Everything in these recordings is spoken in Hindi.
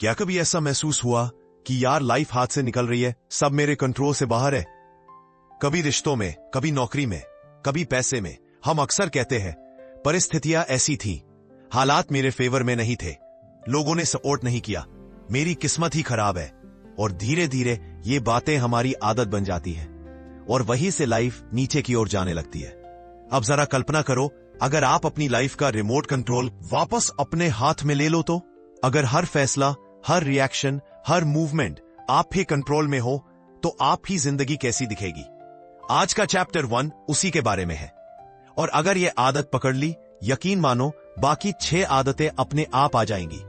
क्या कभी ऐसा महसूस हुआ कि यार लाइफ हाथ से निकल रही है, सब मेरे कंट्रोल से बाहर है? कभी रिश्तों में, कभी नौकरी में, कभी पैसे में। हम अक्सर कहते हैं परिस्थितियां ऐसी थी, हालात मेरे फेवर में नहीं थे, लोगों ने सपोर्ट नहीं किया, मेरी किस्मत ही खराब है। और धीरे धीरे ये बातें हमारी आदत बन जाती है और वहीं से लाइफ नीचे की ओर जाने लगती है। अब जरा कल्पना करो, अगर आप अपनी लाइफ का रिमोट कंट्रोल वापस अपने हाथ में ले लो तो? अगर हर फैसला, हर रिएक्शन, हर मूवमेंट आप ही कंट्रोल में हो तो आप ही जिंदगी कैसी दिखेगी? आज का चैप्टर 1 उसी के बारे में है। और अगर ये आदत पकड़ ली, यकीन मानो बाकी 6 आदतें अपने आप आ जाएंगी।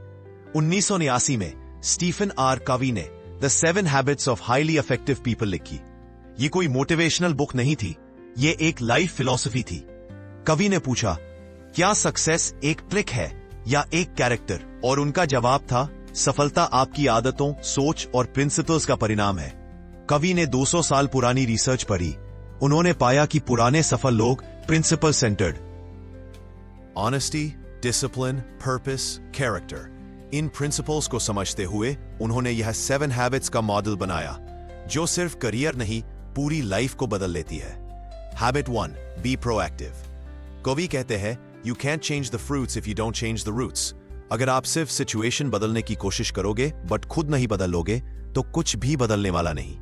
1989 में स्टीफन आर कवी ने the 7 habits of highly effective people लिखी। ये कोई मोटिवेशनल बुक नहीं थी, ये एक लाइफ फिलॉसफी थी। कवि ने पूछा, क्या सक्सेस एक ट्रिक है या एक कैरेक्टर? और उनका जवाब था, सफलता आपकी आदतों, सोच और प्रिंसिपल्स का परिणाम है। कवि ने 200 साल पुरानी रिसर्च पढ़ी। उन्होंने पाया कि पुराने सफल लोग principle centred, honesty, discipline, purpose, character, इन प्रिंसिपल्स को समझते हुए उन्होंने यह 7 हैबिट्स का मॉडल बनाया, जो सिर्फ करियर नहीं पूरी लाइफ को बदल लेती है। Habit 1, be proactive. कवि कहते हैं, you can't change the fruits if you don't change the roots. अगर आप सिर्फ सिचुएशन बदलने की कोशिश करोगे बट खुद नहीं बदलोगे तो कुछ भी बदलने वाला नहीं।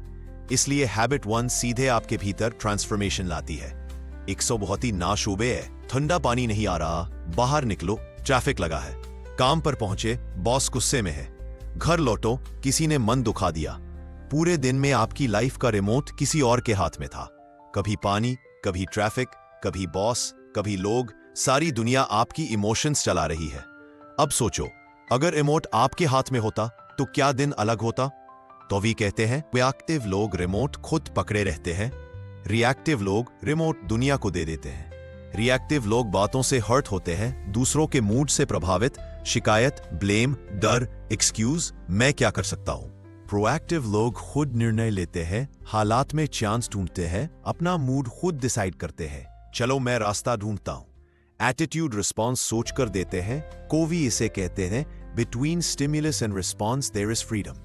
इसलिए हैबिट 1 सीधे आपके भीतर ट्रांसफॉर्मेशन लाती है। 100 बहुत ही नाशुबे है, ठंडा पानी नहीं आ रहा, बाहर निकलो, ट्रैफिक लगा है, काम पर पहुंचे, बॉस गुस्से में है, घर लौटो, किसी ने मन दुखा दिया। पूरे दिन में आपकी लाइफ का रिमोट किसी और के हाथ में था। कभी पानी, कभी ट्रैफिक, कभी बॉस, कभी लोग, सारी दुनिया आपकी इमोशंस चला रही है। अब सोचो, अगर रिमोट आपके हाथ में होता तो क्या दिन अलग होता? तो भी कहते हैं, रिएक्टिव लोग रिमोट खुद पकड़े रहते हैं, रिएक्टिव लोग रिमोट दुनिया को दे देते हैं। रिएक्टिव लोग बातों से हर्ट होते हैं, दूसरों के मूड से प्रभावित, शिकायत, ब्लेम, डर, एक्सक्यूज, मैं क्या कर सकता हूं। प्रोएक्टिव लोग खुद निर्णय लेते हैं, हालात में चांस ढूंढते हैं, अपना मूड खुद डिसाइड करते हैं, चलो मैं रास्ता ढूंढता हूं। एटीट्यूड रिस्पॉन्स सोचकर देते हैं। कोवी इसे कहते हैं, between stimulus and response there is freedom.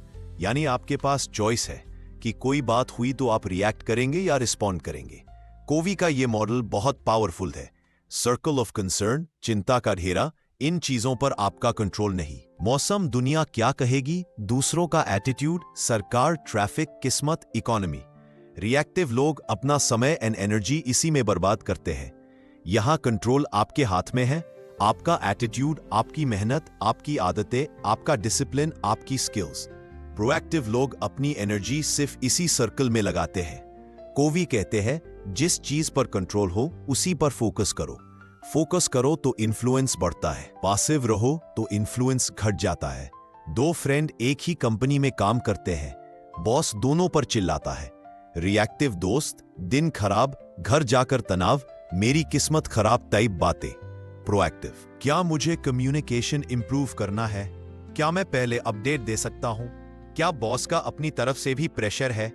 यानी आपके पास चॉइस है कि कोई बात हुई तो आप रिएक्ट करेंगे या रिस्पॉन्ड करेंगे। कोवी का ये मॉडल बहुत पावरफुल है। सर्कल ऑफ कंसर्न, चिंता का घेरा, इन चीजों पर आपका कंट्रोल नहीं। मौसम, दुनिया क्या कहेगी, दूसरों का एटीट्यूड, सरकार, ट्रैफिक, किस्मत, इकोनॉमी। रिएक्टिव लोग अपना समय एंड एनर्जी इसी में बर्बाद करते हैं। यहां कंट्रोल आपके हाथ में है, आपका एटीट्यूड, आपकी मेहनत, आपकी आदतें, आपका डिसिप्लिन, आपकी स्किल्स। प्रोएक्टिव लोग अपनी एनर्जी सिर्फ इसी सर्कल में लगाते हैं। कोवी कहते हैं, जिस चीज पर कंट्रोल हो उसी पर फोकस करो। फोकस करो तो इन्फ्लुएंस बढ़ता है, पासिव रहो तो इन्फ्लुएंस घट जाता है। 2 फ्रेंड एक ही कंपनी में काम करते हैं, बॉस दोनों पर चिल्लाता है। रिएक्टिव दोस्त, दिन खराब, घर जाकर तनाव, मेरी किस्मत खराब टाइप बातें। प्रोएक्टिव, क्या मुझे कम्युनिकेशन इंप्रूव करना है? क्या मैं पहले अपडेट दे सकता हूं? क्या बॉस का अपनी तरफ से भी प्रेशर है?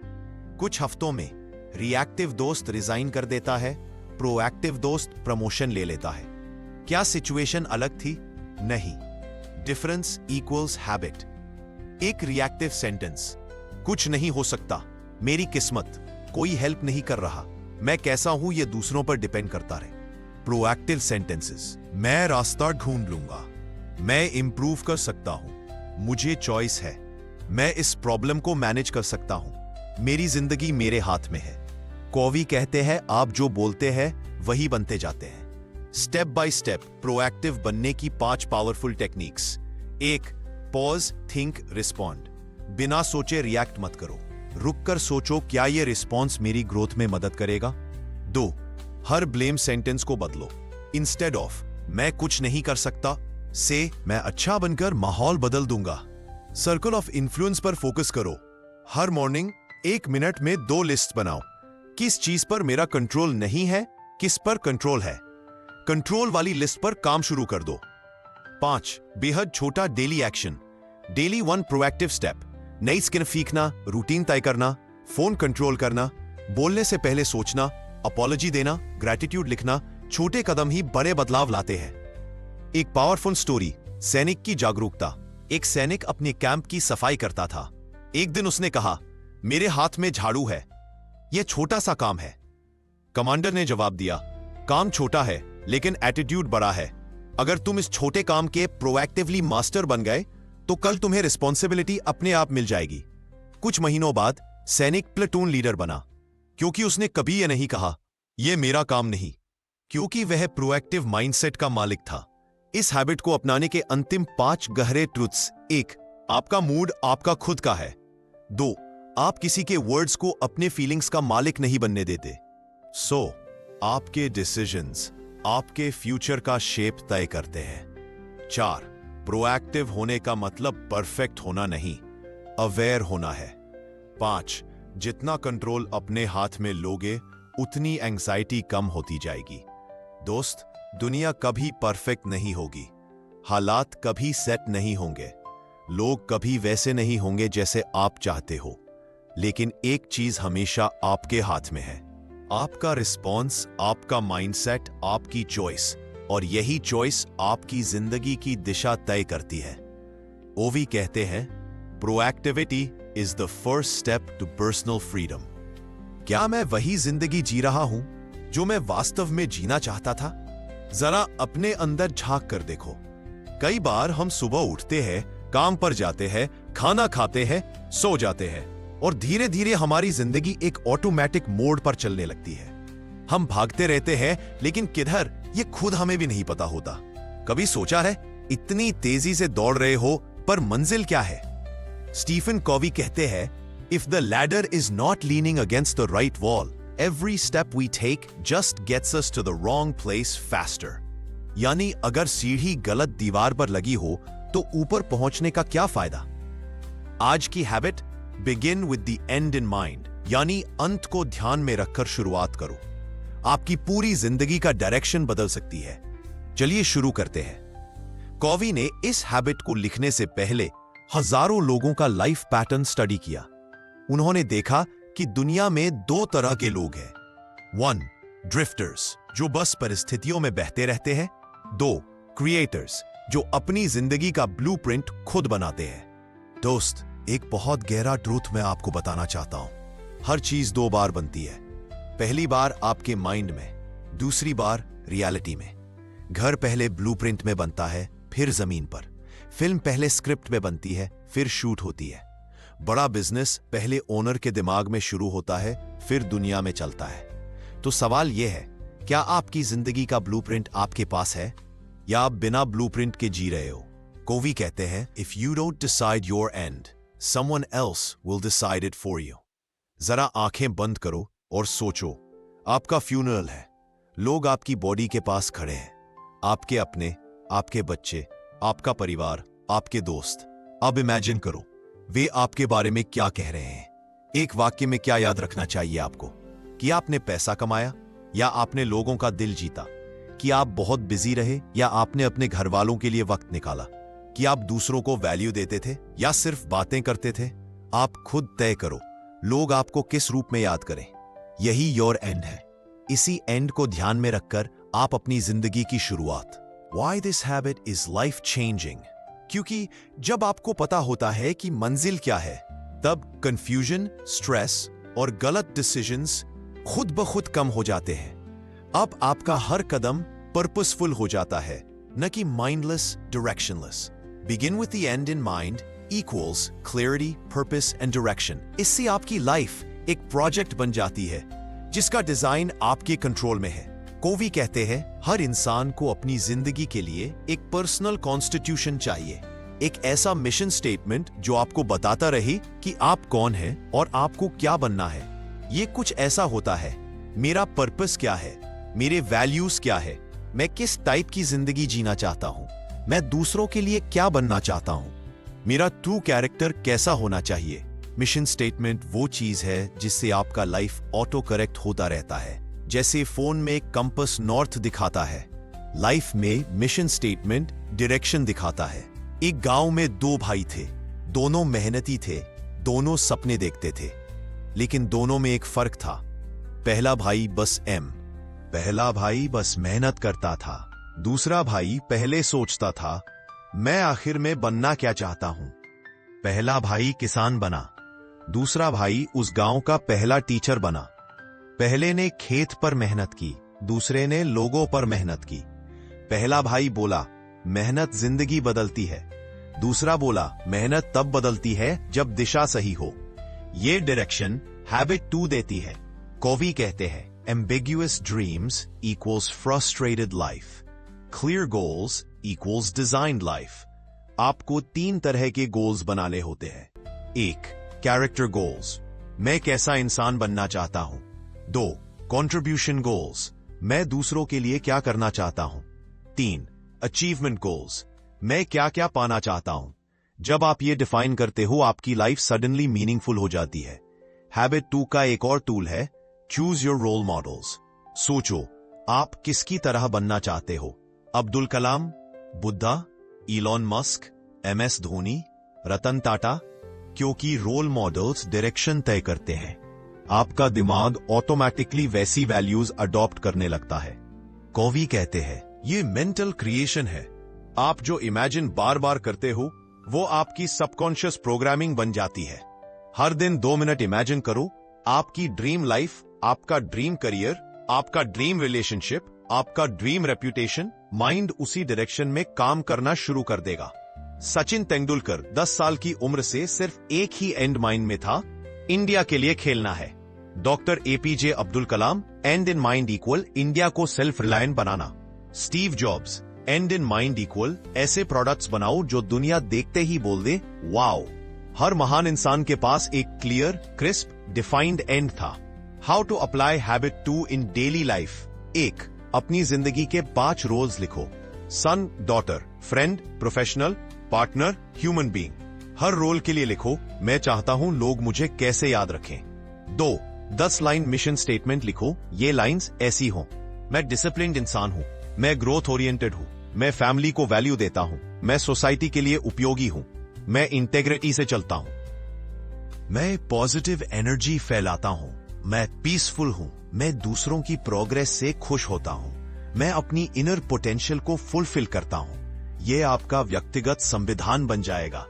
कुछ हफ्तों में रिएक्टिव दोस्त रिजाइन कर देता है, प्रोएक्टिव दोस्त प्रमोशन ले लेता है। क्या सिचुएशन अलग थी? नहीं। Difference equals habit. एक रिएक्टिव सेंटेंस, कुछ नहीं हो सकता, मेरी किस्मत, कोई हेल्प नहीं कर रहा, मैं कैसा हूं ये दूसरों पर डिपेंड करता रहे। प्रोएक्टिव सेंटेंसेस, मैं रास्ता ढूंढ लूंगा, मैं इंप्रूव कर सकता हूं, मुझे चॉइस है, मैं इस प्रॉब्लम को मैनेज कर सकता हूं, मेरी जिंदगी मेरे हाथ में है। कोवी कहते हैं, आप जो बोलते हैं वही बनते जाते हैं। स्टेप बाय स्टेप प्रोएक्टिव बनने की 5 powerful techniques. 1, pause, think, respond. बिना सोचे रिएक्ट मत करो, रुककर सोचो, क्या यह रिस्पॉन्स मेरी ग्रोथ में मदद करेगा। 2, हर ब्लेम सेंटेंस को बदलो। इंस्टेड ऑफ मैं कुछ नहीं कर सकता से मैं अच्छा बनकर माहौल बदल दूंगा। सर्कल ऑफ इन्फ्लुएंस पर फोकस करो। हर मॉर्निंग 1 मिनट में 2 लिस्ट बनाओ, किस चीज पर मेरा कंट्रोल नहीं है, किस पर कंट्रोल है। कंट्रोल वाली लिस्ट पर काम शुरू कर दो। 5, बेहद छोटा daily action. Daily 1 proactive step, नई स्किल सीखना, रूटीन तय करना, फोन कंट्रोल करना, बोलने से पहले सोचना, अपॉलॉजी देना, ग्रैटिट्यूड लिखना। छोटे कदम ही बड़े बदलाव लाते हैं। एक पावरफुल स्टोरी, सैनिक की जागरूकता। एक सैनिक अपने कैंप की सफाई करता था। एक दिन उसने कहा, मेरे हाथ में झाड़ू है, यह छोटा सा काम है। कमांडर ने जवाब दिया, काम छोटा है लेकिन एटीट्यूड बड़ा है। अगर तुम इस छोटे काम के प्रोएक्टिवली मास्टर बन गए तो कल तुम्हें रिस्पॉन्सिबिलिटी अपने आप मिल जाएगी। कुछ महीनों बाद सैनिक प्लेटून लीडर बना, क्योंकि उसने कभी यह नहीं कहा, यह मेरा काम नहीं, क्योंकि वह प्रोएक्टिव माइंडसेट का मालिक था। इस हैबिट को अपनाने के अंतिम 5 गहरे ट्रुथ्स: 1. आपका मूड आपका खुद का है। 2. आप किसी के वर्ड्स को अपने फीलिंग्स का मालिक नहीं बनने देते। आपके डिसीजंस आपके फ्यूचर का शेप तय करते हैं। 4. प्रोएक्टिव होने का मतलब परफेक्ट होना नहीं, अवेयर होना है। 5. जितना कंट्रोल अपने हाथ में लोगे उतनी एंग्जाइटी कम होती जाएगी। दोस्त, दुनिया कभी परफेक्ट नहीं होगी, हालात कभी सेट नहीं होंगे, लोग कभी वैसे नहीं होंगे जैसे आप चाहते हो, लेकिन एक चीज हमेशा आपके हाथ में है, आपका रिस्पॉन्स, आपका माइंडसेट, आपकी चॉइस, और यही चॉइस आपकी जिंदगी की दिशा तय करती है। ओवी कहते हैं, proactivity is the first step to personal freedom. क्या मैं वही जिंदगी जी रहा हूं जो मैं वास्तव में जीना चाहता था? जरा अपने अंदर झांक कर देखो। कई बार हम सुबह उठते हैं, काम पर जाते हैं, खाना खाते हैं, सो जाते हैं, और धीरे धीरे हमारी जिंदगी एक ऑटोमेटिक मोड पर चलने लगती है। हम भागते रहते हैं, लेकिन किधर ये खुद हमें भी नहीं पता होता। कभी सोचा है, इतनी तेजी से दौड़ रहे हो पर मंजिल क्या है? स्टीफन कॉवी कहते हैं, if the ladder is not leaning against the right wall, every step we take just gets us to the wrong place faster. यानी अगर सीढ़ी गलत दीवार पर लगी हो तो ऊपर पहुंचने का क्या फायदा? आज की habit, begin with the end in mind, यानी अंत को ध्यान में रखकर शुरुआत करो। आपकी पूरी जिंदगी का डायरेक्शन बदल सकती है। चलिए शुरू करते हैं। कॉवी ने इस हैबिट को लिखने से पहले हजारों लोगों का लाइफ पैटर्न स्टडी किया। उन्होंने देखा कि दुनिया में 2 तरह के लोग हैं। 1. ड्रिफ्टर्स, जो बस परिस्थितियों में बहते रहते हैं। 2. क्रिएटर्स, जो अपनी जिंदगी का ब्लूप्रिंट खुद बनाते हैं। दोस्त, एक बहुत गहरा ट्रूथ मैं आपको बताना चाहता हूं। हर चीज 2 बार बनती है। पहली बार आपके माइंड में, दूसरी बार रियलिटी में। घर पहले ब्लूप्रिंट में बनता है, फिर जमीन पर। फिल्म पहले स्क्रिप्ट में बनती है, फिर शूट होती है। बड़ा बिजनेस पहले ओनर के दिमाग में शुरू होता है, फिर दुनिया में चलता है। तो सवाल यह है, क्या आपकी जिंदगी का ब्लूप्रिंट आपके पास है, या आप बिना ब्लूप्रिंट के जी रहे हो? कोवी कहते हैं, if you don't decide your and, someone else will decide it for you. जरा आंखें बंद करो और सोचो, आपका फ्यूनरल है। लोग आपकी बॉडी के पास खड़े हैं, आपके अपने, आपके बच्चे, आपका परिवार, आपके दोस्त। अब इमेजिन करो, वे आपके बारे में क्या कह रहे हैं। एक वाक्य में क्या याद रखना चाहिए आपको? कि आपने पैसा कमाया या आपने लोगों का दिल जीता? कि आप बहुत बिजी रहे या आपने अपने घर वालों के लिए वक्त निकाला? कि आप दूसरों को वैल्यू देते थे या सिर्फ बातें करते थे? आप खुद तय करो, लोग आपको किस रूप में याद करें। यही योर एंड है। इसी एंड को ध्यान में रखकर आप अपनी जिंदगी की शुरुआत। Why this habit is life changing? क्योंकि जब आपको पता होता है कि मंजिल क्या है, तब कंफ्यूजन, स्ट्रेस और गलत डिसीजंस खुद ब खुद कम हो जाते हैं। अब आपका हर कदम पर्पसफुल हो जाता है, न कि mindless, directionless. Begin with the end in mind equals clarity, purpose and direction. इससे आपकी लाइफ एक प्रोजेक्ट बन जाती है जिसका डिजाइन आपके कंट्रोल में है। कोवी कहते हैं, हर इंसान को अपनी जिंदगी के लिए एक पर्सनल कॉन्स्टिट्यूशन चाहिए, एक ऐसा मिशन स्टेटमेंट जो आपको बताता रहे कि आप कौन हैं और आपको क्या बनना है। ये कुछ ऐसा होता है, मेरा पर्पस क्या है, मेरे वैल्यूज क्या है, मैं किस टाइप की जिंदगी जीना चाहता हूं, मैं दूसरों के लिए क्या बनना चाहता हूं, मेरा ट्रू कैरेक्टर कैसा होना चाहिए। मिशन स्टेटमेंट वो चीज है जिससे आपका लाइफ ऑटो करेक्ट होता रहता है। जैसे फोन में कंपास नॉर्थ दिखाता है, लाइफ में मिशन स्टेटमेंट डायरेक्शन दिखाता है। एक गांव में 2 भाई थे, दोनों मेहनती थे, दोनों सपने देखते थे, लेकिन दोनों में एक फर्क था। पहला भाई बस मेहनत करता था। दूसरा भाई पहले सोचता था, मैं आखिर में बनना क्या चाहता हूं। पहला भाई किसान बना, दूसरा भाई उस गांव का पहला टीचर बना। पहले ने खेत पर मेहनत की, दूसरे ने लोगों पर मेहनत की। पहला भाई बोला मेहनत जिंदगी बदलती है, दूसरा बोला मेहनत तब बदलती है जब दिशा सही हो। ये डायरेक्शन हैबिट 2 देती है। कोवी कहते हैं ambiguous dreams equals frustrated life, clear goals equals designed life. आपको 3 तरह के गोल्स बनाने होते हैं। 1. कैरेक्टर गोल्स, मैं कैसा इंसान बनना चाहता हूं। 2. कंट्रीब्यूशन गोल्स, मैं दूसरों के लिए क्या करना चाहता हूं। 3. अचीवमेंट गोल्स, मैं क्या क्या पाना चाहता हूं। जब आप ये डिफाइन करते हो आपकी लाइफ सडनली मीनिंगफुल हो जाती है। हैबिट 2 का एक और टूल है चूज योर रोल मॉडल्स। सोचो आप किसकी तरह बनना चाहते हो। Abdul Kalam, Buddha, Elon Musk, MS Dhoni, Ratan Tata. क्योंकि रोल मॉडल्स डायरेक्शन तय करते हैं। आपका दिमाग ऑटोमेटिकली वैसी वैल्यूज अडॉप्ट करने लगता है। कोवी कहते हैं ये मेंटल क्रिएशन है। आप जो इमेजिन बार बार करते हो वो आपकी सबकॉन्शियस प्रोग्रामिंग बन जाती है। हर दिन 2 मिनट इमेजिन करो आपकी ड्रीम लाइफ, आपका ड्रीम करियर, आपका ड्रीम रिलेशनशिप, आपका ड्रीम रेप्यूटेशन। माइंड उसी डायरेक्शन में काम करना शुरू कर देगा। सचिन तेंदुलकर 10 साल की उम्र से सिर्फ एक ही एंड माइंड में था, इंडिया के लिए खेलना है। Doctor APJ Abdul Kalam, end in mind equal India को सेल्फ रिलायंट बनाना। Steve Jobs, end in mind equal ऐसे प्रोडक्ट्स बनाओ जो दुनिया देखते ही बोल दे वाओ। हर महान इंसान के पास एक क्लियर, क्रिस्प, डिफाइंड एंड था। How to apply habit 2 in daily life. 1. अपनी जिंदगी के 5 रोल्स लिखो। Son, daughter, friend, professional, partner, human being. हर रोल के लिए लिखो मैं चाहता हूं लोग मुझे कैसे याद रखें। 2. 10 लाइन मिशन स्टेटमेंट लिखो। ये लाइंस ऐसी हों, मैं डिसिप्लिन्ड इंसान हूं, मैं ग्रोथ ओरिएंटेड हूं, मैं फैमिली को वैल्यू देता हूं, मैं सोसाइटी के लिए उपयोगी हूं, मैं इंटेग्रिटी से चलता हूं, मैं पॉजिटिव एनर्जी फैलाता हूं, मैं पीसफुल हूं, मैं दूसरों की प्रोग्रेस से खुश होता हूं, मैं अपनी इनर पोटेंशियल को फुलफिल करता हूं। यह आपका व्यक्तिगत संविधान बन जाएगा।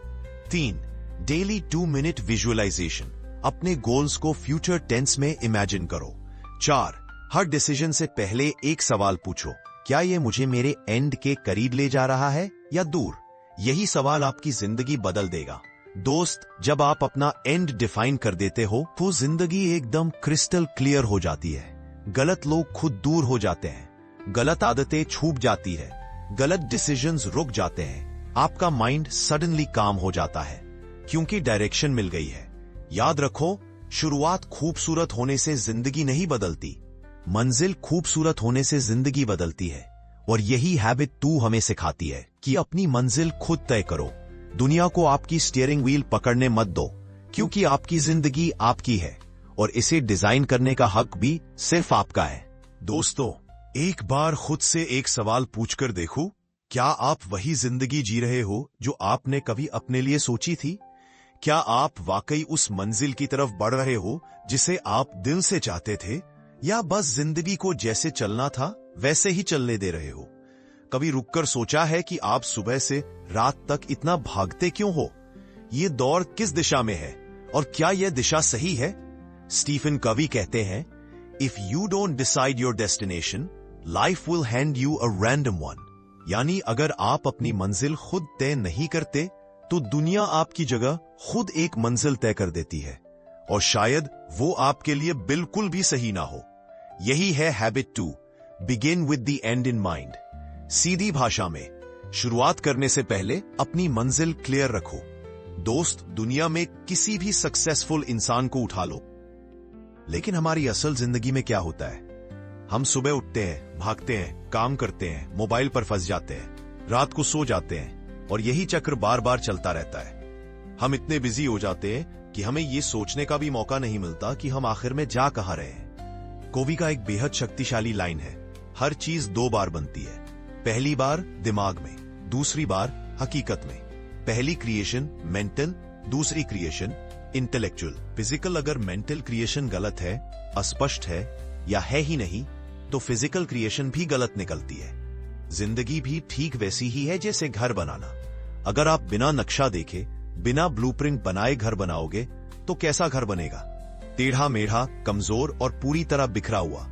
3. डेली 2 मिनट विजुअलाइजेशन, अपने गोल्स को फ्यूचर टेंस में इमेजिन करो। 4. हर डिसीजन से पहले एक सवाल पूछो, क्या यह मुझे मेरे एंड के करीब ले जा रहा है या दूर। यही सवाल आपकी जिंदगी बदल देगा। दोस्त, जब आप अपना एंड डिफाइन कर देते हो तो जिंदगी एकदम क्रिस्टल क्लियर हो जाती है। गलत लोग खुद दूर हो जाते हैं, गलत आदतें छूट जाती है, गलत डिसीजंस रुक जाते हैं। आपका माइंड सडनली काम हो जाता है क्योंकि डायरेक्शन मिल गई है। याद रखो, शुरुआत खूबसूरत होने से जिंदगी नहीं बदलती, मंजिल खूबसूरत होने से जिंदगी बदलती है। और यही हैबिट 2 हमें सिखाती है कि अपनी मंजिल खुद तय करो। दुनिया को आपकी स्टीयरिंग व्हील पकड़ने मत दो, क्योंकि आपकी जिंदगी आपकी है और इसे डिजाइन करने का हक भी सिर्फ आपका है। दोस्तों, एक बार खुद से एक सवाल पूछकर देखो, क्या आप वही जिंदगी जी रहे हो जो आपने कभी अपने लिए सोची थी? क्या आप वाकई उस मंजिल की तरफ बढ़ रहे हो जिसे आप दिल से चाहते थे, या बस जिंदगी को जैसे चलना था वैसे ही चलने दे रहे हो? कभी रुककर सोचा है कि आप सुबह से रात तक इतना भागते क्यों हो? ये दौड़ किस दिशा में है और क्या यह दिशा सही है? स्टीफन कवी कहते हैं, if you don't decide your destination, life will hand you a random one. यानी अगर आप अपनी मंजिल खुद तय नहीं करते तो दुनिया आपकी जगह खुद एक मंजिल तय कर देती है, और शायद वो आपके लिए बिल्कुल भी सही ना हो। यही है habit 2, begin with the end in mind. सीधी भाषा में, शुरुआत करने से पहले अपनी मंजिल क्लियर रखो। दोस्त, दुनिया में किसी भी सक्सेसफुल इंसान को उठा लो, लेकिन हमारी असल जिंदगी में क्या होता है? हम सुबह उठते हैं, भागते हैं, काम करते हैं, मोबाइल पर फंस जाते हैं, रात को सो जाते हैं, और यही चक्र बार बार चलता रहता है। हम इतने बिजी हो जाते हैं कि हमें यह सोचने का भी मौका नहीं मिलता कि हम आखिर में जा कहां रहे हैं। कोवी का एक बेहद शक्तिशाली लाइन है, हर चीज 2 बार बनती है। पहली बार दिमाग में, दूसरी बार हकीकत में। पहली क्रिएशन मेंटल, दूसरी क्रिएशन इंटेलेक्चुअल। फिजिकल अगर मेंटल क्रिएशन गलत है, अस्पष्ट है या है ही नहीं, तो फिजिकल क्रिएशन भी गलत निकलती है। जिंदगी भी ठीक वैसी ही है जैसे घर बनाना। अगर आप बिना नक्शा देखे, बिना ब्लूप्रिंट बनाए घर बनाओगे तो कैसा घर बनेगा? टेढ़ा मेढ़ा, कमजोर और पूरी तरह बिखरा हुआ।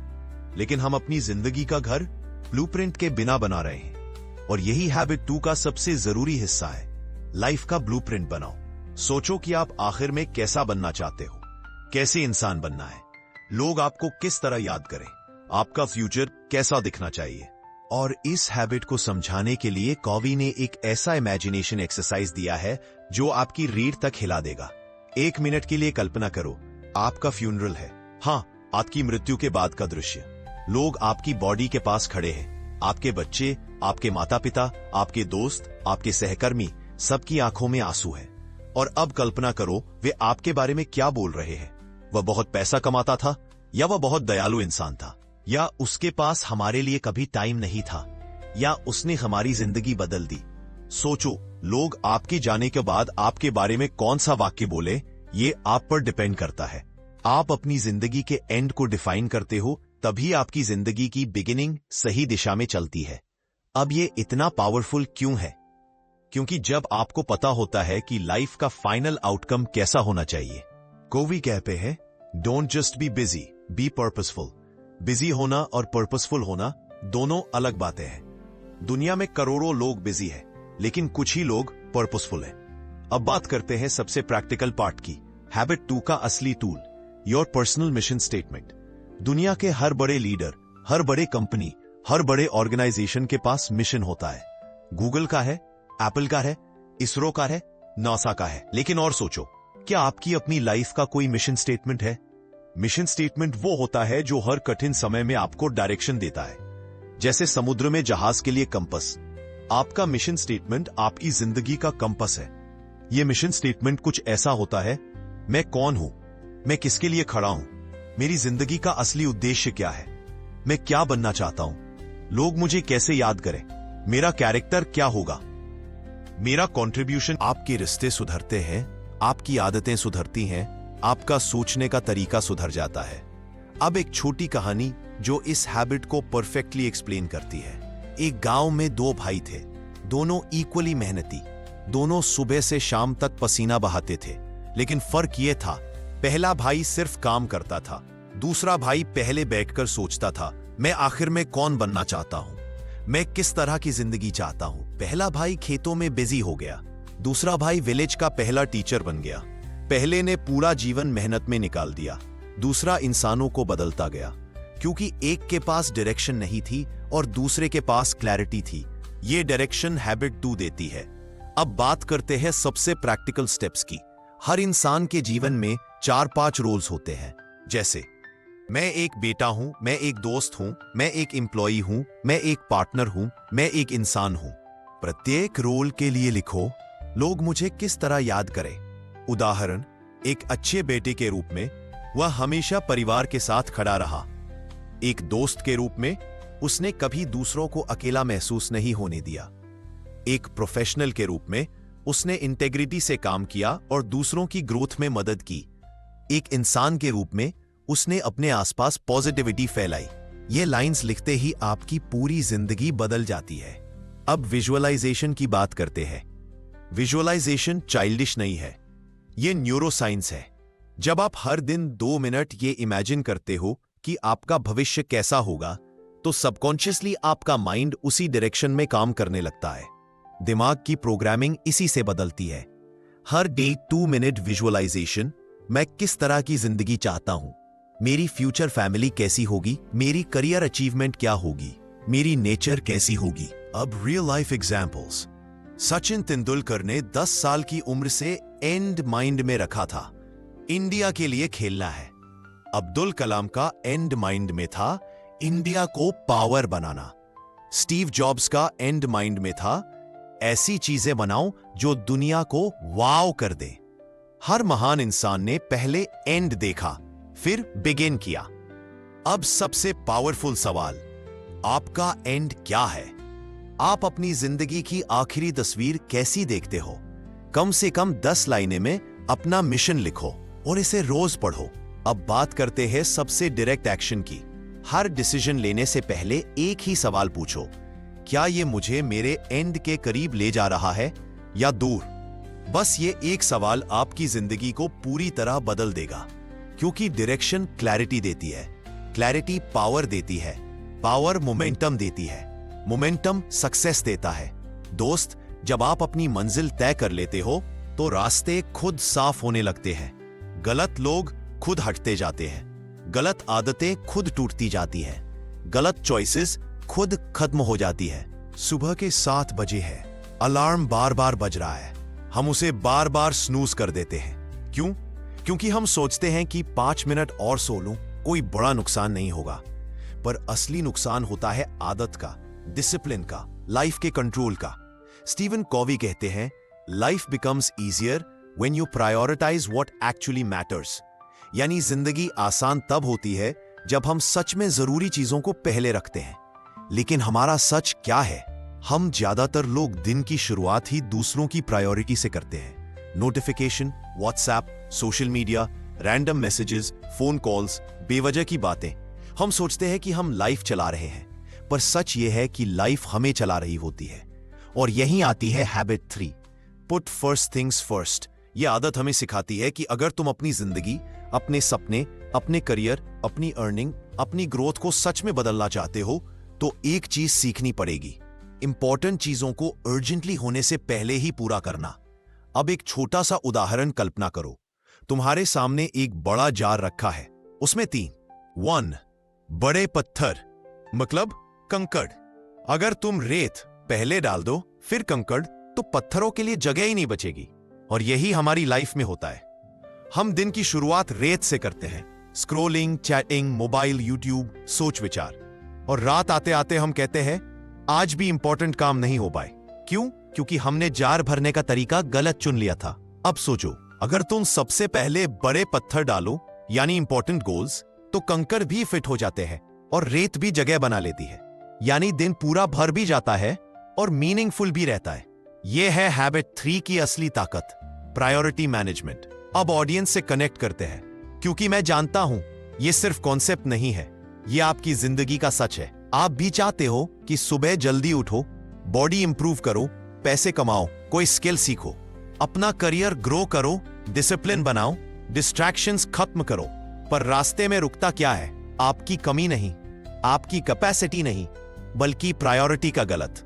लेकिन हम अपनी जिंदगी का घर ब्लूप्रिंट के बिना बना रहे हैं, और यही हैबिट 2 का सबसे जरूरी हिस्सा है। लाइफ का ब्लूप्रिंट बनाओ। सोचो कि आप आखिर में कैसा बनना चाहते हो, कैसे इंसान बनना है, लोग आपको किस तरह याद करें, आपका फ्यूचर कैसा दिखना चाहिए। और इस हैबिट को समझाने के लिए कॉवी ने एक ऐसा इमेजिनेशन एक्सरसाइज दिया है जो आपकी रीढ़ तक हिला देगा। 1 मिनट के लिए कल्पना करो, आपका फ्यूनरल है। हाँ, आपकी मृत्यु के बाद का दृश्य। लोग आपकी बॉडी के पास खड़े हैं, आपके बच्चे, आपके माता पिता, आपके दोस्त, आपके सहकर्मी, सबकी आंखों में आंसू है। और अब कल्पना करो वे आपके बारे में क्या बोल रहे हैं। वह बहुत पैसा कमाता था, या वह बहुत दयालु इंसान था, या उसके पास हमारे लिए कभी टाइम नहीं था, या उसने हमारी जिंदगी बदल दी। सोचो, लोग आपके जाने के बाद आपके बारे में कौन सा वाक्य बोले, ये आप पर डिपेंड करता है। आप अपनी जिंदगी के एंड को डिफाइन करते हो, तभी आपकी जिंदगी की बिगिनिंग सही दिशा में चलती है। अब ये इतना पावरफुल क्यों है? क्योंकि जब आपको पता होता है कि लाइफ का फाइनल आउटकम कैसा होना चाहिए। कोवी कहते हैं, don't just be busy, be purposeful. Busy होना और पर्पसफुल होना दोनों अलग बातें हैं। दुनिया में करोड़ों लोग बिजी हैं, लेकिन कुछ ही लोग पर्पसफुल हैं। अब बात करते हैं सबसे प्रैक्टिकल पार्ट की, हैबिट 2 का असली tool, your personal mission statement. दुनिया के हर बड़े लीडर, हर बड़े कंपनी, हर बड़े ऑर्गेनाइजेशन के पास मिशन होता है। गूगल का है, एप्पल का है, इसरो का है, नासा का है। लेकिन और सोचो, क्या आपकी अपनी लाइफ का कोई मिशन स्टेटमेंट है? मिशन स्टेटमेंट वो होता है जो हर कठिन समय में आपको डायरेक्शन देता है, जैसे समुद्र में जहाज के लिए कंपस। आपका मिशन स्टेटमेंट आपकी जिंदगी का कंपस है। यह मिशन स्टेटमेंट कुछ ऐसा होता है, मैं कौन हूं, मैं किसके लिए खड़ा हूं, मेरी जिंदगी का असली उद्देश्य क्या है, मैं क्या बनना चाहता हूं, लोग मुझे कैसे याद करें, मेरा कैरेक्टर क्या होगा, मेरा कंट्रीब्यूशन। आपके रिश्ते सुधरते हैं, आपकी आदतें सुधरती हैं, आपका सोचने का तरीका सुधर जाता है। अब एक छोटी कहानी जो इस हैबिट को परफेक्टली एक्सप्लेन करती है। एक गांव में 2 भाई थे, दोनों इक्वली मेहनती, दोनों सुबह से शाम तक पसीना बहाते थे। लेकिन फर्क यह था, पहला भाई सिर्फ काम करता था, दूसरा भाई पहले बैठकर सोचता था, मैं आखिर में कौन बनना चाहता हूं, मैं किस तरह की जिंदगी चाहता हूं। पहला भाई खेतों में बिजी हो गया, दूसरा भाई विलेज का पहला टीचर बन गया। पहले ने पूरा जीवन मेहनत में निकाल दिया, दूसरा इंसानों को बदलता गया, क्योंकि एक के पास डायरेक्शन नहीं थी और दूसरे के पास क्लैरिटी थी। ये डायरेक्शन हैबिट 2 देती है। अब बात करते हैं सबसे प्रैक्टिकल स्टेप्स की। हर इंसान के जीवन में 4-5 रोल्स होते हैं, जैसे मैं एक बेटा हूं, मैं एक दोस्त हूं, मैं एक एम्प्लॉई हूं, मैं एक पार्टनर हूं, मैं एक इंसान हूं। प्रत्येक रोल के लिए लिखो, लोग मुझे किस तरह याद करें। उदाहरण, एक अच्छे बेटे के रूप में, वह हमेशा परिवार के साथ खड़ा रहा। एक दोस्त के रूप में, उसने कभी दूसरों को अकेला महसूस नहीं होने दिया। एक प्रोफेशनल के रूप में, उसने इंटेग्रिटी से काम किया और दूसरों की ग्रोथ में मदद की। एक इंसान के रूप में, उसने अपने आसपास पॉजिटिविटी फैलाई। ये लाइंस लिखते ही आपकी पूरी जिंदगी बदल जाती है। अब विजुअलाइजेशन की बात करते हैं। विजुअलाइजेशन चाइल्डिश नहीं है, ये न्यूरोसाइंस है। जब आप हर दिन 2 मिनट ये इमेजिन करते हो कि आपका भविष्य कैसा होगा, तो सबकॉन्शियसली आपका माइंड उसी डायरेक्शन में काम करने लगता है। दिमाग की प्रोग्रामिंग इसी से बदलती है। हर डे 2 मिनट विजुअलाइजेशन। मैं किस तरह की जिंदगी चाहता हूं, मेरी फ्यूचर फैमिली कैसी होगी, मेरी करियर अचीवमेंट क्या होगी, मेरी नेचर कैसी होगी। अब real life examples. Sachin Tendulkar ने 10 साल की उम्र से एंड माइंड में रखा था, इंडिया के लिए खेलना है। अब्दुल कलाम का एंड माइंड में था, इंडिया को पावर बनाना। स्टीव जॉब्स का एंड माइंड में था, ऐसी चीजें बनाओ जो दुनिया को वाव कर दे। हर महान इंसान ने पहले एंड देखा, फिर बिगिन किया। अब सबसे पावरफुल सवाल, आपका एंड क्या है? आप अपनी जिंदगी की आखिरी तस्वीर कैसी देखते हो? कम से कम 10 लाइनें में अपना मिशन लिखो और इसे रोज पढ़ो। अब बात करते हैं सबसे डायरेक्ट एक्शन की। हर डिसीजन लेने से पहले एक ही सवाल पूछो, क्या ये मुझे मेरे एंड के करीब ले जा रहा है? या दूर? बस ये एक सवाल आपकी जिंदगी को पूरी तरह बदल देगा, क्योंकि डायरेक्शन क्लैरिटी देती है, क्लैरिटी पावर देती है, पावर मोमेंटम देती है, मोमेंटम सक्सेस देता है। दोस्त, जब आप अपनी मंजिल तय कर लेते हो तो रास्ते खुद साफ होने लगते हैं। गलत लोग खुद हटते जाते हैं, गलत आदतें खुद टूटती जाती हैं, गलत चॉइसेस खुद खत्म हो जाती है। सुबह के 7 बजे है, अलार्म बार बार बज रहा है, हम उसे बार बार स्नूज कर देते हैं। क्यों? क्योंकि हम सोचते हैं कि 5 मिनट और सो लूं, कोई बड़ा नुकसान नहीं होगा। पर असली नुकसान होता है आदत का, डिसिप्लिन का, लाइफ के कंट्रोल का। स्टीवन कॉवी कहते हैं, life becomes easier when you prioritise what actually matters. यानी जिंदगी आसान तब होती है जब हम सच में जरूरी चीजों को पहले रखते हैं। लेकिन हमारा सच क्या है? हम ज्यादातर लोग दिन की शुरुआत ही दूसरों की प्रायोरिटी से करते हैं। Notification, WhatsApp, social media, random messages, phone calls, बेवजह की बातें। हम सोचते हैं कि हम लाइफ चला रहे हैं, पर सच यह है कि लाइफ हमें चला रही होती है। और यहीं आती है habit 3, put first things first. यह आदत हमें सिखाती है कि अगर तुम अपनी जिंदगी, अपने सपने, अपने करियर, अपनी अर्निंग, अपनी ग्रोथ को सच में बदलना चाहते हो तो एक चीज सीखनी पड़ेगी, इंपॉर्टेंट चीजों को अर्जेंटली होने से पहले ही पूरा करना। अब एक छोटा सा उदाहरण कल्पना करो। तुम्हारे सामने एक बड़ा जार रखा है, उसमें 3 1 बड़े पत्थर, मतलब कंकड़। अगर तुम रेत पहले डाल दो फिर कंकड़, तो पत्थरों के लिए जगह ही नहीं बचेगी। और यही हमारी लाइफ में होता है। हम दिन की शुरुआत रेत से करते हैं, स्क्रोलिंग, चैटिंग, मोबाइल, यूट्यूब, सोच विचार। और रात आते आते हम कहते हैं आज भी इंपॉर्टेंट काम नहीं हो पाए। क्यों? क्योंकि हमने जार भरने का तरीका गलत चुन लिया था। अब सोचो, अगर तुम सबसे पहले बड़े पत्थर डालो, यानी इंपॉर्टेंट गोल्स, तो कंकड़ भी फिट हो जाते हैं और रेत भी जगह बना लेती है। यानी दिन पूरा भर भी जाता है और मीनिंगफुल भी रहता है। यह है हैबिट 3 की असली ताकत, प्रायोरिटी मैनेजमेंट। अब ऑडियंस से कनेक्ट करते हैं, क्योंकि मैं जानता हूं यह सिर्फ कॉन्सेप्ट नहीं है, यह आपकी जिंदगी का सच है। आप भी चाहते हो कि सुबह जल्दी उठो, बॉडी इंप्रूव करो, पैसे कमाओ, कोई स्किल सीखो, अपना करियर ग्रो करो, डिसिप्लिन बनाओ, डिस्ट्रैक्शंस खत्म करो। पर रास्ते में रुकता क्या है? आपकी कमी नहीं, आपकी कैपेसिटी नहीं, बल्कि प्रायोरिटी का गलत।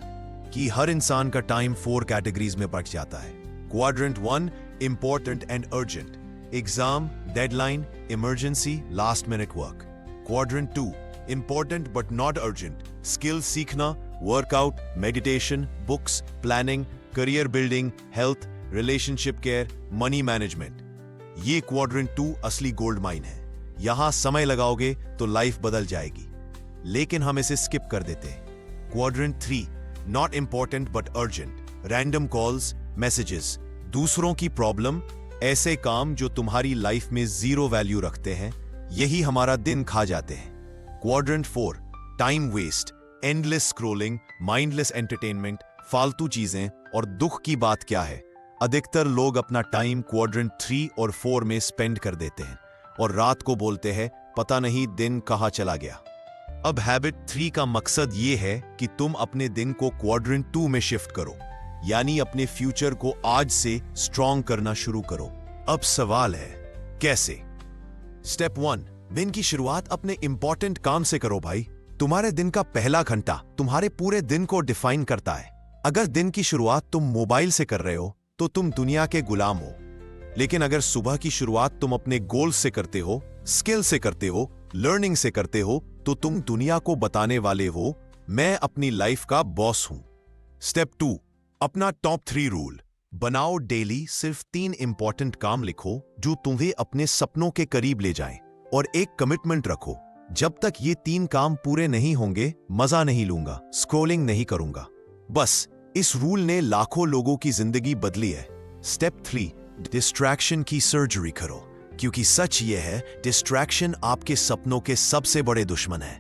कि हर इंसान का टाइम 4 कैटेगरीज में बट जाता है। Quadrant 1, important and urgent, exam, deadline, emergency, last minute work. Quadrant 2, important but not urgent, skill सीखना, workout, meditation, books, planning, career building, health, relationship care, money management. ये क्वाड्रेंट 2 असली गोल्ड माइन है। यहां समय लगाओगे तो लाइफ बदल जाएगी। लेकिन हम इसे स्किप कर देते हैं। Quadrant 3, not important but urgent, random calls, messages, दूसरों की प्रॉब्लम, ऐसे काम जो तुम्हारी लाइफ में 0 वैल्यू रखते हैं, यही हमारा दिन खा जाते हैं। Quadrant 4, time waste, endless scrolling, mindless entertainment, फालतू चीजें। और दुख की बात क्या है, अधिकतर लोग अपना टाइम क्वाड्रेंट 3 और 4 में स्पेंड कर देते हैं और रात को बोलते हैं पता नहीं दिन कहां चला गया। अब हैबिट 3 का मकसद यह है कि तुम अपने दिन को क्वाड्रेंट 2 में शिफ्ट करो, यानी अपने फ्यूचर को आज से स्ट्रॉन्ग करना शुरू करो। अब सवाल है कैसे? स्टेप 1, दिन की शुरुआत अपने इंपॉर्टेंट काम से करो भाई। तुम्हारे दिन का पहला घंटा तुम्हारे पूरे दिन को डिफाइन करता है। अगर दिन की शुरुआत तुम मोबाइल से कर रहे हो तो तुम दुनिया के गुलाम हो। लेकिन अगर सुबह की शुरुआत तुम अपने गोल से करते हो, स्किल से करते हो, लर्निंग से करते हो, तो तुम दुनिया को बताने वाले हो मैं अपनी लाइफ का बॉस हूं। स्टेप 2, अपना टॉप 3 रूल बनाओ। डेली सिर्फ 3 इंपॉर्टेंट काम लिखो जो तुम्हें अपने सपनों के करीब ले जाएं, और एक कमिटमेंट रखो, जब तक ये 3 काम पूरे नहीं होंगे मजा नहीं लूंगा, स्क्रॉलिंग नहीं करूंगा। बस इस रूल ने लाखों लोगों की जिंदगी बदली है। स्टेप 3, डिस्ट्रैक्शन की सर्जरी करो, क्योंकि सच ये है डिस्ट्रैक्शन आपके सपनों के सबसे बड़े दुश्मन है।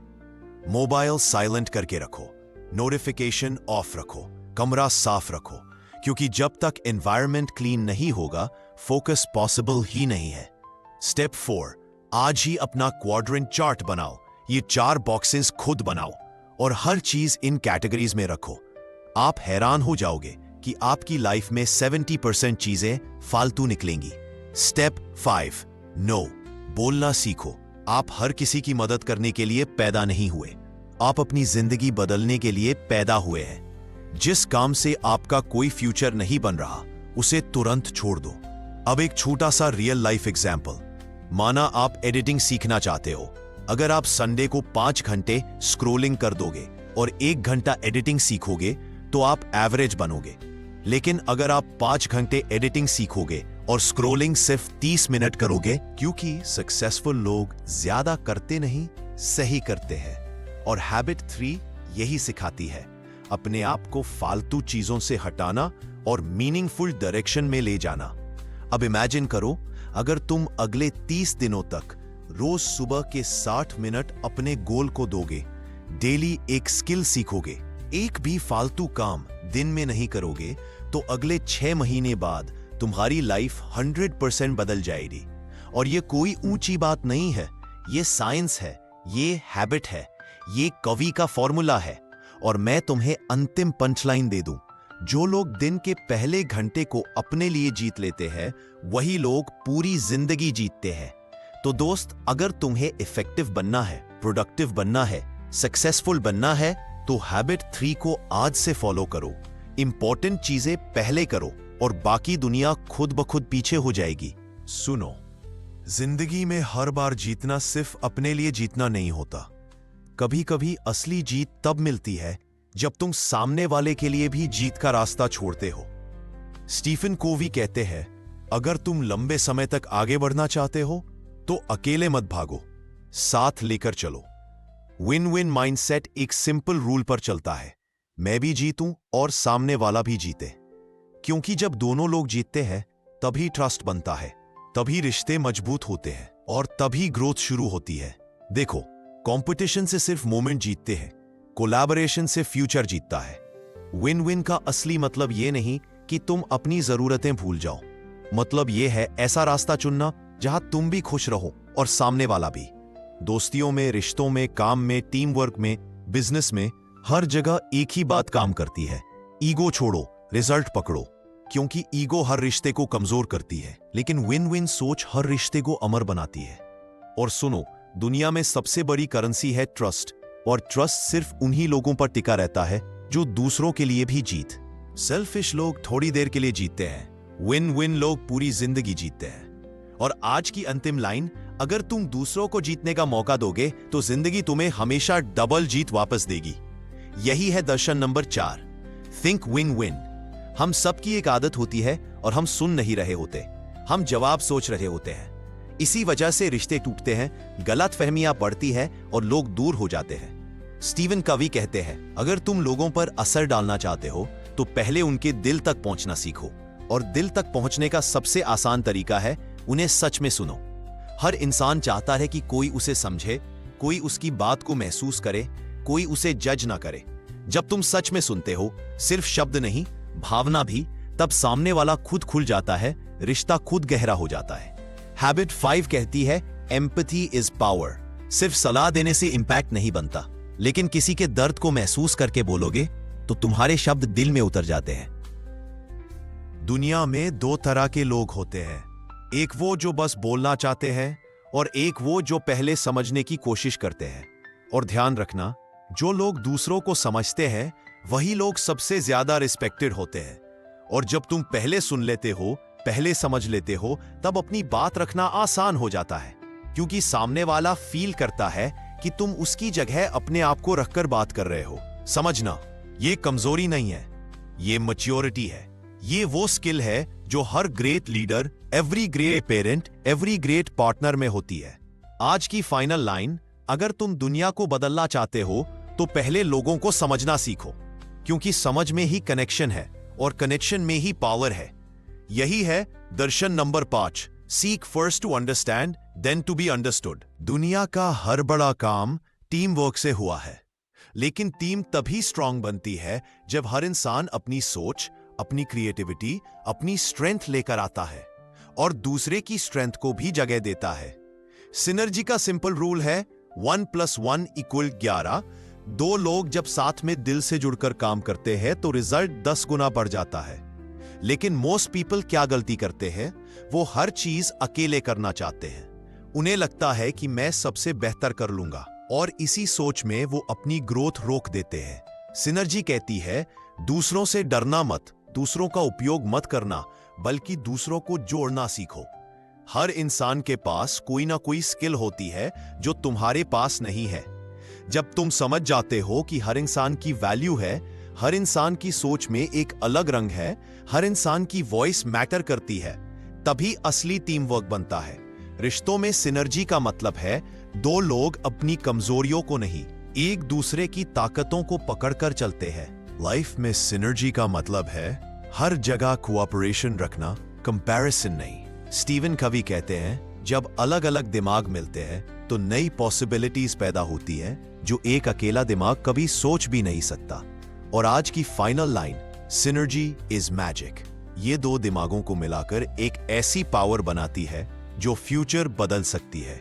मोबाइल साइलेंट करके रखो, नोटिफिकेशन ऑफ रखो, कमरा साफ रखो, क्योंकि जब तक एनवायरनमेंट क्लीन नहीं होगा फोकस पॉसिबल ही नहीं है। स्टेप 4, आज ही अपना क्वाड्रेंट चार्ट बनाओ। ये 4 बॉक्सेस खुद बनाओ और हर चीज इन कैटेगरीज में रखो। आप हैरान हो जाओगे कि आपकी लाइफ में 70% चीजें फालतू निकलेंगी। स्टेप 5, नो बोलना सीखो। आप हर किसी की मदद करने के लिए पैदा नहीं हुए, आप अपनी जिंदगी बदलने के लिए पैदा हुए हैं। जिस काम से आपका कोई फ्यूचर नहीं बन रहा, उसे तुरंत छोड़ दो। अब एक छोटा सा रियल लाइफ एग्जाम्पल। माना आप एडिटिंग सीखना चाहते हो। अगर आप संडे को 5 घंटे स्क्रोलिंग कर दोगे और 1 घंटा एडिटिंग सीखोगे तो आप एवरेज बनोगे। लेकिन अगर आप 5 घंटे एडिटिंग सीखोगे और स्क्रोलिंग सिर्फ 30 मिनट करोगे, क्योंकि सक्सेसफुल लोग ज्यादा करते नहीं, सही करते हैं। और हैबिट 3 यही सिखाती है, अपने आप को फालतू चीजों से हटाना और मीनिंगफुल डायरेक्शन में ले जाना। अब इमेजिन करो, अगर तुम अगले 30 दिनों तक रोज सुबह के 60 मिनट अपने गोल को दोगे, डेली एक स्किल सीखोगे, एक भी फालतू काम दिन में नहीं करोगे, तो अगले 6 महीने बाद तुम्हारी लाइफ 100% बदल जाएगी। और ये कोई ऊंची बात नहीं है, ये साइंस है, ये हैबिट है, ये कवि का फॉर्मूला है। और मैं तुम्हें अंतिम पंचलाइन दे दूं, जो लोग दिन के पहले घंटे को अपने लिए जीत लेते हैं, वही लोग पूरी जिंदगी जीतते हैं। तो दोस्त, अगर तुम्हें इफेक्टिव बनना है, प्रोडक्टिव बनना है, सक्सेसफुल बनना है, तो हैबिट 3 को आज से फॉलो करो। इंपॉर्टेंट चीजें पहले करो और बाकी दुनिया खुद ब खुद पीछे हो जाएगी। सुनो, जिंदगी में हर बार जीतना सिर्फ अपने लिए जीतना नहीं होता। कभी कभी असली जीत तब मिलती है जब तुम सामने वाले के लिए भी जीत का रास्ता छोड़ते हो। स्टीफन कोवी कहते हैं, अगर तुम लंबे समय तक आगे बढ़ना चाहते हो तो अकेले मत भागो, साथ लेकर चलो। विन विन माइंडसेट एक सिंपल रूल पर चलता है, मैं भी जीतूं और सामने वाला भी जीते। क्योंकि जब दोनों लोग जीतते हैं, तभी ट्रस्ट बनता है, तभी रिश्ते मजबूत होते हैं और तभी ग्रोथ शुरू होती है। देखो, कंपटीशन से सिर्फ मोमेंट जीतते हैं, कोलैबोरेशन से फ्यूचर जीतता है। विन विन का असली मतलब यह नहीं कि तुम अपनी जरूरतें भूल जाओ, मतलब यह है ऐसा रास्ता चुनना जहां तुम भी खुश रहो और सामने वाला भी। दोस्तियों में, रिश्तों में, काम में, टीम वर्क में, बिजनेस में, हर जगह एक ही बात काम करती है, ईगो छोड़ो, रिजल्ट पकड़ो। क्योंकि ईगो हर रिश्ते को कमजोर करती है, लेकिन विन विन सोच हर रिश्ते को अमर बनाती है। और सुनो, दुनिया में सबसे बड़ी करेंसी है ट्रस्ट, और ट्रस्ट सिर्फ उन्हीं लोगों पर टिका रहता है जो दूसरों के लिए भी जीत। सेल्फिश लोग थोड़ी देर के लिए जीतते हैं, विन विन लोग पूरी जिंदगी जीतते हैं। और आज की अंतिम लाइन, अगर तुम दूसरों को जीतने का मौका दोगे तो जिंदगी तुम्हें हमेशा डबल जीत वापस देगी। यही है दर्शन नंबर 4, थिंक विन विन। हम सबकी एक आदत होती है और हम सुन नहीं रहे होते, हम जवाब सोच रहे होते हैं। इसी वजह से रिश्ते टूटते हैं, गलतफहमियां बढ़ती है और लोग दूर हो जाते हैं। स्टीवन कवी कहते हैं, अगर तुम लोगों पर असर डालना चाहते हो तो पहले उनके दिल तक पहुंचना सीखो। और दिल तक पहुंचने का सबसे आसान तरीका है, उन्हें सच में सुनो। हर इंसान चाहता है कि कोई उसे समझे, कोई उसकी बात को महसूस करे, कोई उसे जज ना करे। जब तुम सच में सुनते हो, सिर्फ शब्द नहीं, भावना भी, तब सामने वाला खुद खुल जाता है, रिश्ता खुद गहरा हो जाता है। हैबिट 5 कहती है, एम्पैथी इज पावर। सिर्फ सलाह देने से इंपैक्ट नहीं बनता, लेकिन किसी के दर्द को महसूस करके बोलोगे तो तुम्हारे शब्द दिल में उतर जाते हैं। दुनिया में 2 तरह के लोग होते हैं, एक वो जो बस बोलना चाहते हैं और एक वो जो पहले समझने की कोशिश करते हैं। और ध्यान रखना, जो लोग दूसरों को समझते हैं वही लोग सबसे ज्यादा रिस्पेक्टेड होते हैं। और जब तुम पहले सुन लेते हो, पहले समझ लेते हो, तब अपनी बात रखना आसान हो जाता है, क्योंकि सामने वाला फील करता है कि तुम उसकी जगह अपने आप को रखकर बात कर रहे हो। समझना, ये कमजोरी नहीं है, ये मैच्योरिटी है। ये वो स्किल है जो हर great leader, every great parent, every great partner में होती है। आज की फाइनल लाइन, अगर तुम दुनिया को बदलना चाहते हो तो पहले लोगों को समझना सीखो, क्योंकि समझ में ही कनेक्शन है और कनेक्शन में ही पावर है। यही है दर्शन number 5, seek first to understand then to be understood. दुनिया का हर बड़ा काम टीम वर्क से हुआ है, लेकिन टीम तभी स्ट्रांग बनती है जब हर इंसान अपनी सोच, अपनी क्रिएटिविटी, अपनी स्ट्रेंथ लेकर आता है और दूसरे की स्ट्रेंथ को भी जगह देता है। सिनर्जी का सिंपल रूल है 1 + 1 = 11। दो लोग जब साथ में दिल से जुड़कर काम करते हैं तो रिजल्ट 10 गुना बढ़ जाता है। लेकिन मोस्ट पीपल क्या गलती करते हैं, वो हर चीज अकेले करना चाहते हैं। उन्हें लगता है कि मैं सबसे बेहतर कर लूंगा, और इसी सोच में वो अपनी ग्रोथ रोक देते हैं। सिनर्जी कहती है दूसरों से डरना मत, दूसरों का उपयोग मत करना, बल्कि दूसरों को जोड़ना सीखो। हर इंसान के पास कोई ना कोई स्किल होती है जो तुम्हारे पास नहीं है। जब तुम समझ जाते हो कि हर इंसान की वैल्यू है, हर इंसान की सोच में एक अलग रंग है, हर इंसान की वॉइस मैटर करती है, तभी असली टीम वर्क बनता है। रिश्तों में सिनर्जी का मतलब है दो लोग अपनी कमजोरियों को नहीं, एक दूसरे की ताकतों को पकड़कर चलते हैं। लाइफ में सिनर्जी का मतलब है हर जगह कोऑपरेशन रखना, कंपैरिजन नहीं। स्टीवन कवी कहते हैं जब अलग अलग दिमाग मिलते हैं तो नई पॉसिबिलिटीज पैदा होती है जो एक अकेला दिमाग कभी सोच भी नहीं सकता। और आज की final line, synergy is magic. ये दो दिमागों को मिलाकर एक ऐसी पावर बनाती है जो फ्यूचर बदल सकती है।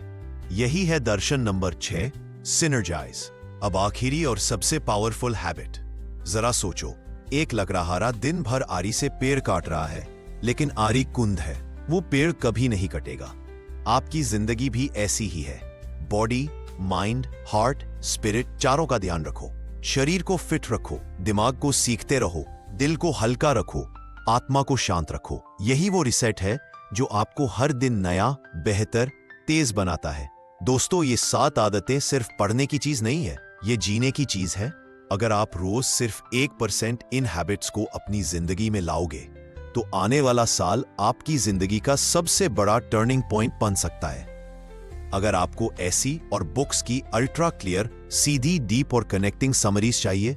यही है दर्शन नंबर 6, सिनर्जाइज। अब आखिरी और सबसे पावरफुल हैबिट। जरा सोचो, एक लकड़हारा दिन भर आरी से पेड़ काट रहा है, लेकिन आरी कुंद है, वो पेड़ कभी नहीं कटेगा। आपकी जिंदगी भी ऐसी ही है। बॉडी, माइंड, हार्ट, स्पिरिट, चारों का ध्यान रखो। शरीर को फिट रखो, दिमाग को सीखते रहो, दिल को हल्का रखो, आत्मा को शांत रखो। यही वो रिसेट है जो आपको हर दिन नया, बेहतर, तेज बनाता है। दोस्तों, ये 7 आदतें सिर्फ पढ़ने की चीज नहीं है, ये जीने की चीज है। अगर आप रोज सिर्फ 1% इन हैबिट्स को अपनी जिंदगी में लाओगे तो आने वाला साल आपकी जिंदगी का सबसे बड़ा टर्निंग पॉइंट बन सकता है। अगर आपको ऐसी और बुक्स की अल्ट्रा क्लियर, सीधी, डीप और कनेक्टिंग समरीज चाहिए